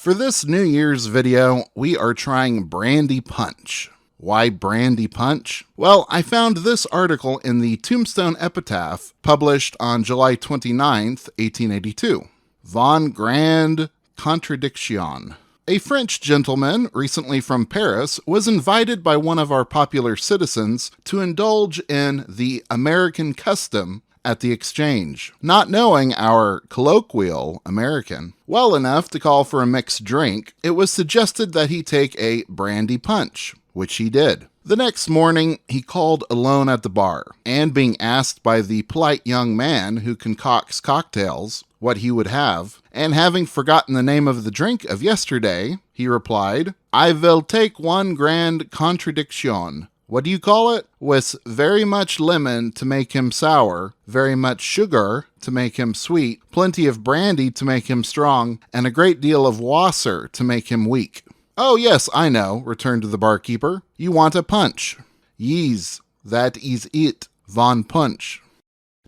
For this New Year's video, we are trying Brandy Punch. Why Brandy Punch? Well, I found this article in the Tombstone Epitaph, published on July 29th, 1882. Von Grande Contradiction. A French gentleman, recently from Paris, was invited by one of our popular citizens to indulge in the American custom at the exchange, not knowing our colloquial American well enough to call for a mixed drink. It was suggested that he take a brandy punch, which he did. The next morning, he called alone at the bar, and being asked by the polite young man who concocts cocktails what he would have, and having forgotten the name of the drink of yesterday, he replied, "I will take one grand contradiction. What do you call it? With very much lemon to make him sour, very much sugar to make him sweet, plenty of brandy to make him strong, and a great deal of wasser to make him weak." "Oh, yes, I know," returned the barkeeper. "You want a punch." "Yes, that is it, von Punch."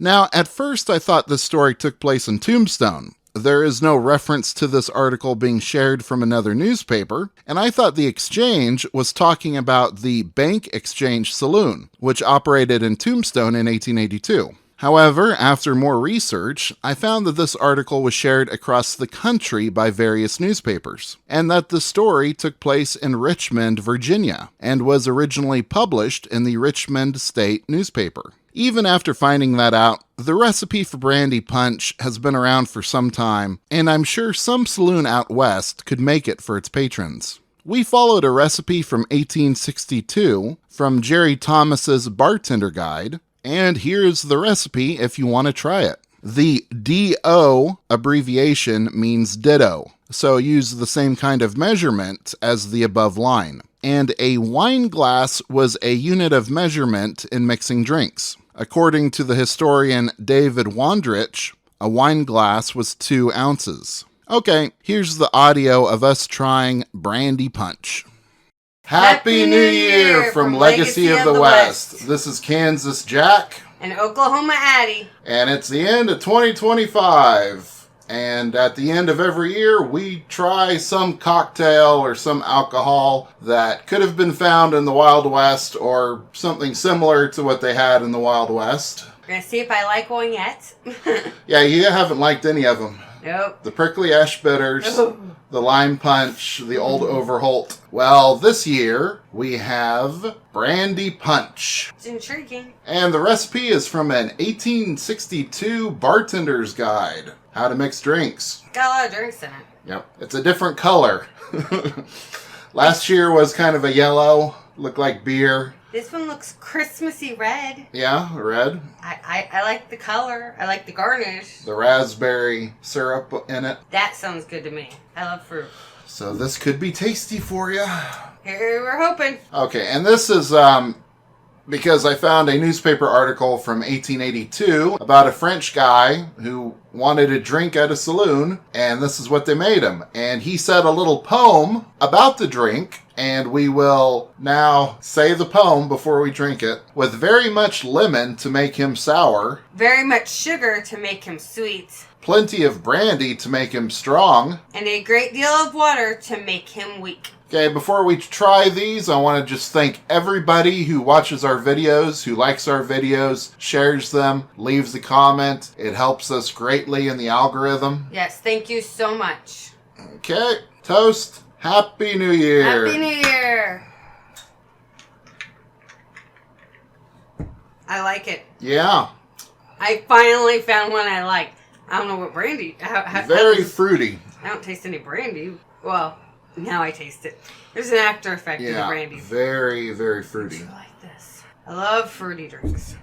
Now, at first I thought this story took place in Tombstone. There is no reference to this article being shared from another newspaper, and I thought the exchange was talking about the Bank Exchange Saloon, which operated in Tombstone in 1882. However, after more research, I found that this article was shared across the country by various newspapers, and that the story took place in Richmond, Virginia, and was originally published in the Richmond State newspaper. Even after finding that out, the recipe for brandy punch has been around for some time, and I'm sure some saloon out west could make it for its patrons. We followed a recipe from 1862 from Jerry Thomas's Bartender Guide, and here's the recipe if you want to try it. The DO abbreviation means ditto, so use the same kind of measurement as the above line. And a wine glass was a unit of measurement in mixing drinks. According to the historian David Wondrich, a wine glass was 2 ounces. Okay, here's the audio of us trying Brandy Punch. Happy New Year from Legacy of the West. This is Kansas Jack. And Oklahoma Addie. And it's the end of 2025. And at the end of every year, we try some cocktail or some alcohol that could have been found in the Wild West or something similar to what they had in the Wild West. We're going to see if I like one yet. Yeah, you haven't liked any of them. Nope. The prickly ash bitters, the lime punch, the old Overholt. Well, this year we have Brandy Punch. It's intriguing. And the recipe is from an 1862 Bartender's Guide. How to mix drinks. Got a lot of drinks in it. Yep. It's a different color. Last year was kind of a yellow. Looked like beer. This one looks Christmassy red. Yeah, red. I like the color. I like the garnish. The raspberry syrup in it. That sounds good to me. I love fruit. So this could be tasty for you. Here we're hoping. Okay, and this is because I found a newspaper article from 1882 about a French guy who wanted a drink at a saloon, and this is what they made him. And he said a little poem about the drink, and we will now say the poem before we drink it. With very much lemon to make him sour, very much sugar to make him sweet, plenty of brandy to make him strong, and a great deal of water to make him weak. Okay, before we try these, I want to just thank everybody who watches our videos, who likes our videos, shares them, leaves a comment. It helps us greatly in the algorithm. Yes, thank you so much. Okay, toast. Happy New Year. Happy New Year. I like it. Yeah. I finally found one I like. I don't know what brandy. Very fruity. I don't taste any brandy. Well, now I taste it. There's an after effect in the brandy. Very, very fruity. I like this. I love fruity drinks.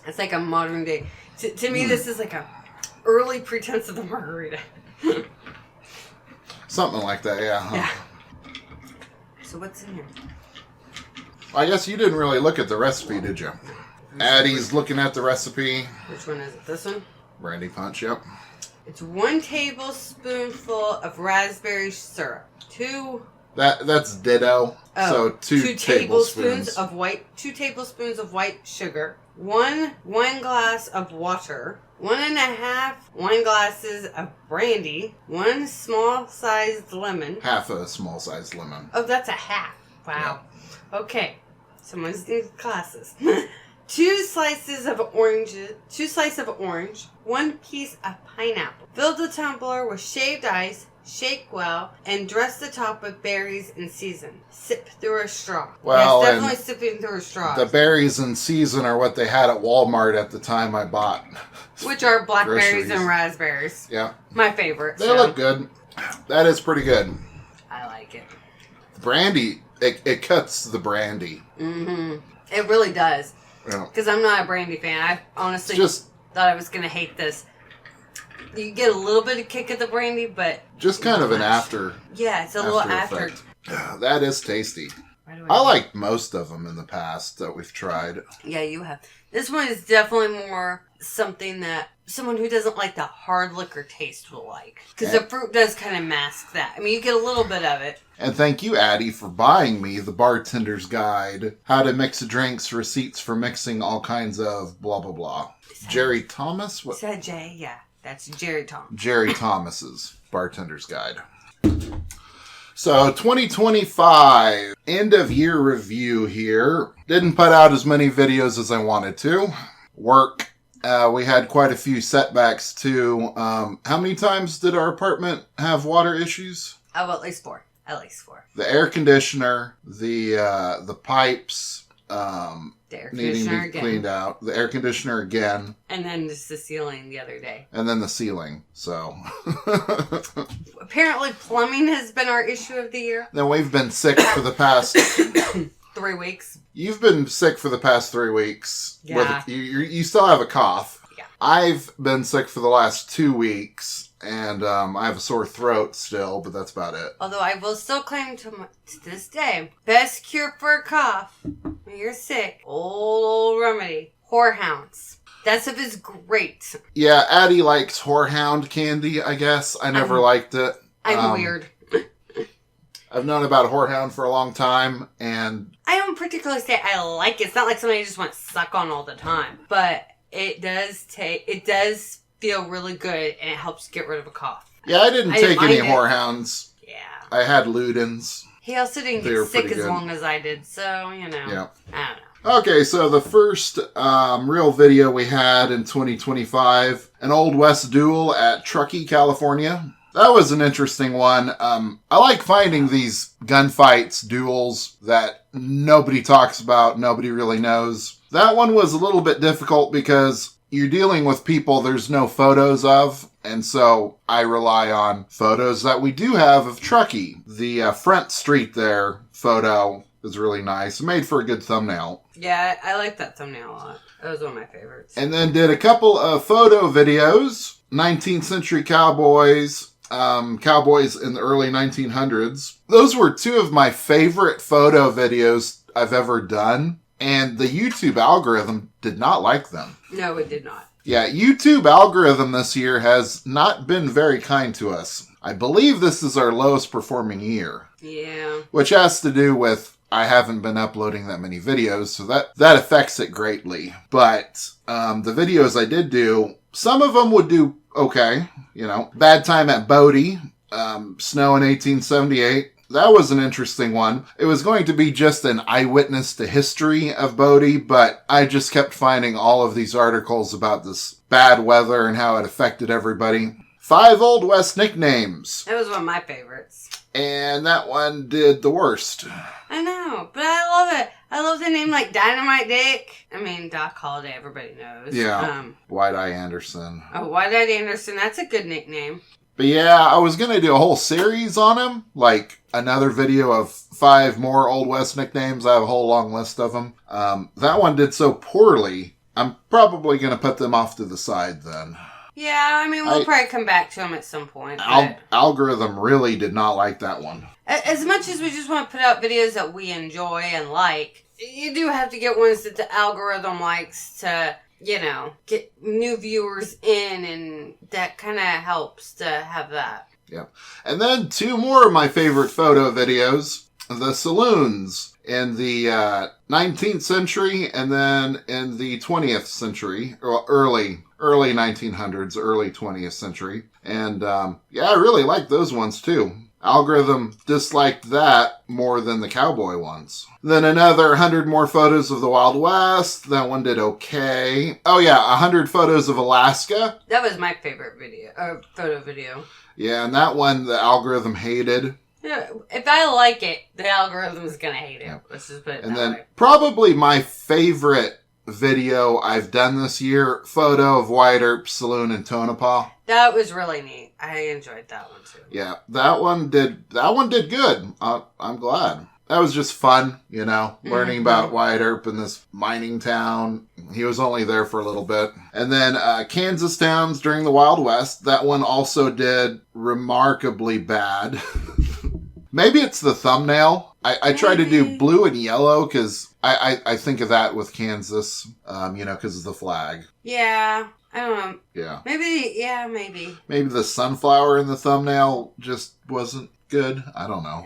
It's like a modern day. To me, this is like a early pretense of the margarita. Something like that, yeah. Huh? Yeah. So what's in here? I guess you didn't really look at the recipe, did you? Addie's looking at the recipe. Which one is it? This one? Brandy Punch, yep. It's 1 tablespoonful of raspberry syrup. 2 That's ditto. Oh, so 2 tablespoons of white. 2 tablespoons of white sugar. 1 wine glass of water. 1.5 wine glasses of brandy. 1 small-sized lemon. Half a small-sized lemon. Oh, that's a half. Wow. Yeah. Okay. Someone's needs glasses. 2 slices of orange. 1 piece of pineapple. Fill the tumbler with shaved ice. Shake well and dress the top with berries and season. Sip through a straw. Well, yes, definitely sipping through a straw. The berries in season are what they had at Walmart at the time I bought. Which are blackberries and raspberries. Yeah. My favorite. They look good. That is pretty good. I like it. Brandy, it cuts the brandy. Mm-hmm. It really does. Because I'm not a brandy fan. I honestly thought I was going to hate this. You get a little bit of kick of the brandy, but... Just kind of an after. Yeah, it's a little after. That is tasty. I like most of them in the past that we've tried. Yeah, you have. This one is definitely more something that someone who doesn't like the hard liquor taste will like. Because the fruit does kind of mask that. I mean, you get a little bit of it. And thank you, Addie, for buying me the Bartender's Guide. How to Mix Drinks, Receipts for Mixing All Kinds of blah, blah, blah. Jerry Thomas? What? Is that Jay? Yeah. That's Jerry Thomas. Jerry Thomas's Bartender's Guide. So, 2025, end of year review here. Didn't put out as many videos as I wanted to. Work. We had quite a few setbacks too. How many times did our apartment have water issues? Oh, at least 4. At least 4. The air conditioner, the pipes, the air needing to be again. Cleaned out. The air conditioner again. And then just the ceiling the other day. And then the ceiling. So. Apparently plumbing has been our issue of the year. Then we've been sick for the past... 3 weeks. You've been sick for the past 3 weeks. Yeah. You still have a cough. Yeah. I've been sick for the last 2 weeks. And I have a sore throat still, but that's about it. Although I will still claim to this day, best cure for a cough when you're sick, old remedy, whorehounds. That stuff is great. Yeah, Addie likes whorehound candy, I guess. I never liked it. I'm weird. I've known about whorehound for a long time, and... I don't particularly say I like it. It's not like somebody I just want to suck on all the time. But it does feel really good, and it helps get rid of a cough. Yeah, I didn't take any whorehounds. Yeah. I had Ludens. He also didn't get sick as long as I did, so, you know. Yeah. I don't know. Okay, so the first real video we had in 2025, an Old West duel at Truckee, California. That was an interesting one. I like finding these gunfights, duels that nobody talks about, nobody really knows. That one was a little bit difficult because you're dealing with people there's no photos of, and so I rely on photos that we do have of Truckee. The front street there photo is really nice. Made for a good thumbnail. Yeah, I like that thumbnail a lot. That was one of my favorites. And then did a couple of photo videos. 19th century cowboys, cowboys in the early 1900s. Those were 2 of my favorite photo videos I've ever done. And the YouTube algorithm did not like them. No, it did not. Yeah, YouTube algorithm this year has not been very kind to us. I believe this is our lowest performing year. Yeah. Which has to do with I haven't been uploading that many videos, so that affects it greatly. But the videos I did do, some of them would do okay. You know, Bad Time at Bodie, Snow in 1878. That was an interesting one. It was going to be just an eyewitness to history of Bodie, but I just kept finding all of these articles about this bad weather and how it affected everybody. 5 Old West nicknames. That was one of my favorites. And that one did the worst. I know, but I love it. I love the name like Dynamite Dick. I mean, Doc Holliday, everybody knows. Yeah. White-Eye Anderson. Oh, White-Eye Anderson, that's a good nickname. But yeah, I was going to do a whole series on him, like another video of 5 more Old West nicknames. I have a whole long list of them. That one did so poorly, I'm probably going to put them off to the side then. Yeah, I mean, we'll probably come back to them at some point. Algorithm really did not like that one. As much as we just want to put out videos that we enjoy and like, you do have to get ones that the algorithm likes to... you know, get new viewers in, and that kind of helps to have that. Yep. And then 2 more of my favorite photo videos. The saloons in the 19th century and then in the 20th century, or early 1900s, early 20th century. And yeah, I really like those ones too. Algorithm disliked that more than the cowboy ones. Then another 100 more photos of the Wild West. That one did okay. Oh yeah, 100 photos of Alaska. That was my favorite photo video. Yeah, and that one the algorithm hated. Yeah, if I like it, the algorithm is gonna hate it. Yeah. Let's just put it and that then way. Probably my favorite video I've done this year, photo of Wyatt Earp's saloon in Tonopah. That was really neat. I enjoyed that one too. Yeah, that one did good. I'm glad. That was just fun, learning about Wyatt Earp in this mining town. He was only there for a little bit. And then Kansas towns during the Wild West. That one also did remarkably bad. Maybe it's the thumbnail. I try to do blue and yellow because I think of that with Kansas, because of the flag. Yeah, I don't know. Yeah. Maybe. Maybe the sunflower in the thumbnail just wasn't good. I don't know.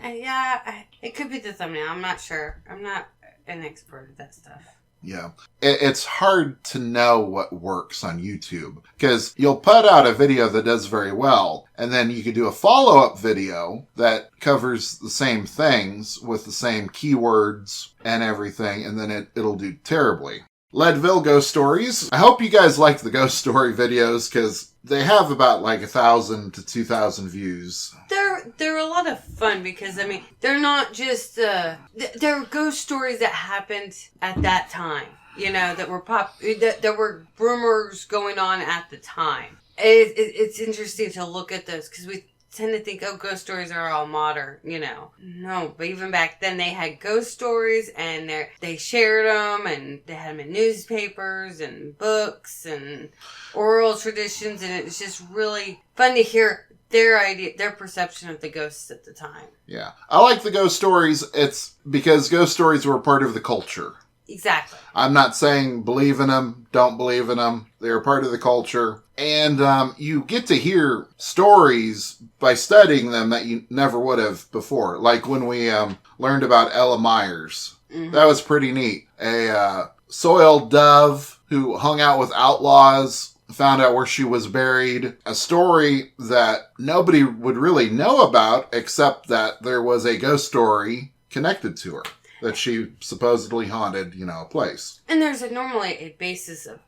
It could be the thumbnail. I'm not sure. I'm not an expert at that stuff. Yeah. It's hard to know what works on YouTube because you'll put out a video that does very well and then you could do a follow-up video that covers the same things with the same keywords and everything and then it'll do terribly. Leadville Ghost Stories. I hope you guys like the ghost story videos because they have about 1,000 to 2,000 views. They're a lot of fun because they're not just they're ghost stories that happened at that time. That were rumors going on at the time. It's interesting to look at those because we tend to think, ghost stories are all modern, No, but even back then they had ghost stories and they shared them and they had them in newspapers and books and oral traditions and it's just really fun to hear their perception of the ghosts at the time. Yeah. I like the ghost stories. It's because ghost stories were part of the culture. Exactly. I'm not saying believe in them, don't believe in them. They're part of the culture. And you get to hear stories by studying them that you never would have before. Like when we learned about Ella Myers. Mm-hmm. That was pretty neat. A soiled dove who hung out with outlaws, found out where she was buried. A story that nobody would really know about except that there was a ghost story connected to her. That she supposedly haunted, a place. And there's normally a basis of,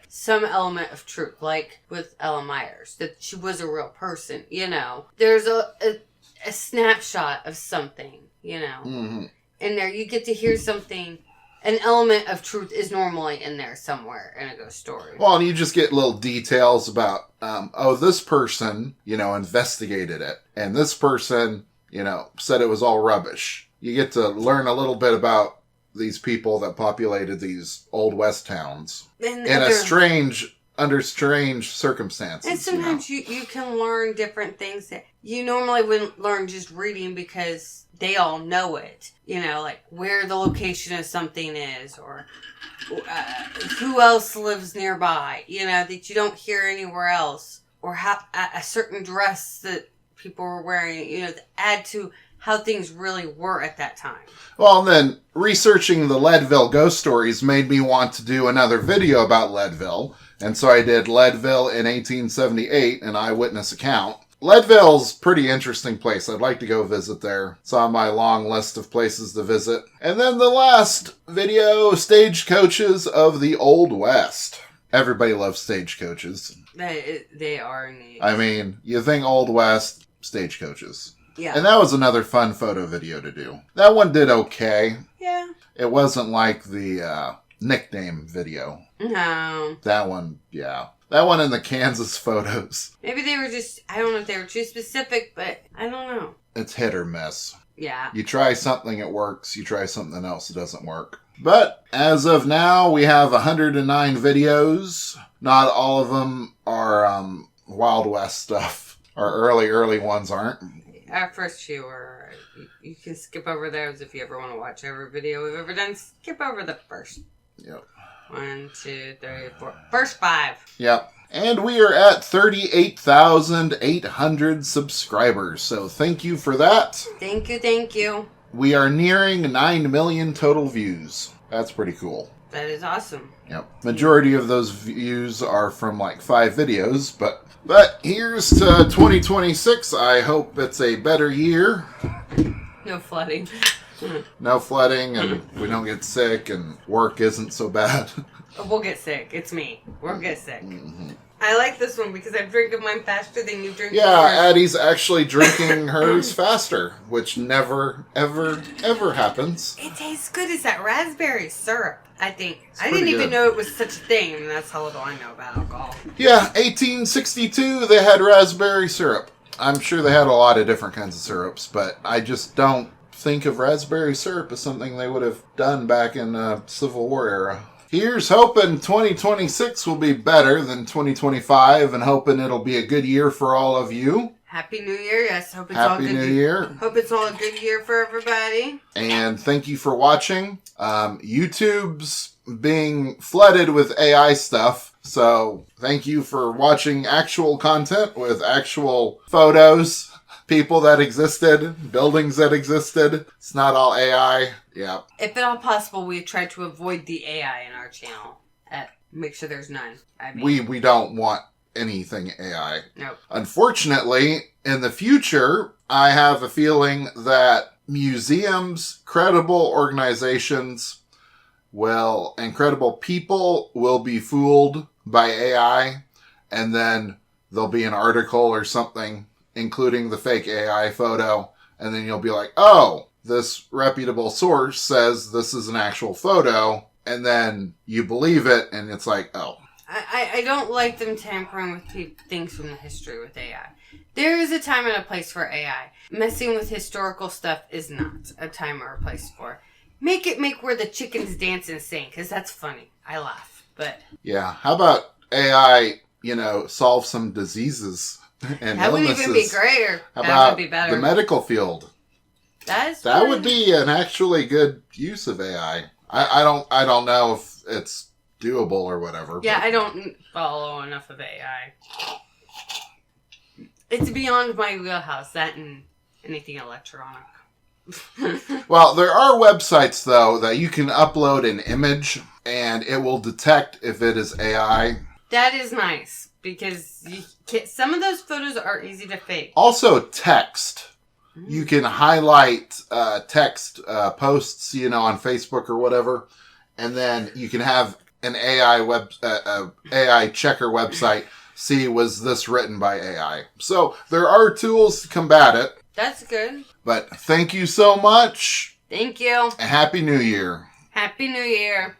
some element of truth, like with Ella Myers, that she was a real person, There's a snapshot of something, Mm-hmm. In there, you get to hear something. An element of truth is normally in there somewhere in a ghost story. Well, and you just get little details about, this person, investigated it. And this person, said it was all rubbish. You get to learn a little bit about these people that populated these Old West towns under strange circumstances. And sometimes you can learn different things that you normally wouldn't learn just reading because they all know it. Where the location of something is or who else lives nearby, that you don't hear anywhere else. Or how a certain dress that people were wearing, that add to how things really were at that time. Well, and then researching the Leadville ghost stories made me want to do another video about Leadville. And so I did Leadville in 1878, an eyewitness account. Leadville's a pretty interesting place. I'd like to go visit there. It's on my long list of places to visit. And then the last video, stagecoaches of the Old West. Everybody loves stagecoaches. They are neat. You think Old West, stagecoaches. Yeah. And that was another fun photo video to do. That one did okay. Yeah. It wasn't like the nickname video. No. That one, yeah. That one in the Kansas photos. Maybe they were I don't know if they were too specific, but I don't know. It's hit or miss. Yeah. You try something, it works. You try something else, it doesn't work. But as of now, we have 109 videos. Not all of them are Wild West stuff. Our early ones aren't. Our first few are, you can skip over those if you ever want to watch every video we've ever done. Skip over the first. Yep. 1, 2, 3, 4. First 5. Yep. And we are at 38,800 subscribers. So thank you for that. Thank you, thank you. We are nearing 9 million total views. That's pretty cool. That is awesome. Yep. Majority of those views are from like 5 videos, but here's to 2026. I hope it's a better year. No flooding. No flooding, and we don't get sick, and work isn't so bad. We'll get sick. It's me. We'll get sick. Mm-hmm. I like this one because I'm drinking mine faster than you drink yours. Addie's actually drinking hers faster, which never, ever, ever happens. It tastes good. It's that raspberry syrup, I think. I pretty didn't even good. know it was such a thing. I mean, that's how little I know about alcohol. Yeah, 1862, they had raspberry syrup. I'm sure they had a lot of different kinds of syrups, but I just don't think of raspberry syrup as something they would have done back in the Civil War era. Here's hoping 2026 will be better than 2025, and hoping it'll be a good year for all of you. Happy New Year. Yes, hope it's all Happy good. New Year. Hope it's all a good year for everybody. And thank you for watching. YouTube's being flooded with AI stuff, so thank you for watching actual content with actual photos, people that existed, buildings that existed. It's not all AI. Yeah. If at all possible, we try to avoid the AI in our channel. Make sure there's none. I mean, We don't want anything AI. Nope. Unfortunately, in the future, I have a feeling that museums, credible organizations, and credible people will be fooled by AI, and then there'll be an article or something including the fake AI photo, and then you'll be like, oh, this reputable source says this is an actual photo, and then you believe it, and it's like, oh. I don't like them tampering with things from the history with AI. There is a time and a place for AI. Messing with historical stuff is not a time or a place for it. Make where the chickens dance and sing, because that's funny. I laugh, but... Yeah, how about AI, solve some diseases and that illnesses? That would even be greater. How that about would be better. the medical field? That would be an actually good use of AI. I don't know if it's doable or whatever. Yeah, I don't follow enough of AI. It's beyond my wheelhouse, that and anything electronic. Well, there are websites, though, that you can upload an image, and it will detect if it is AI. That is nice, because some of those photos are easy to fake. Also, text. You can highlight text posts, on Facebook or whatever, and then you can have an AI AI checker website see, was this written by AI? So there are tools to combat it. That's good. But thank you so much. Thank you. And Happy New Year. Happy New Year.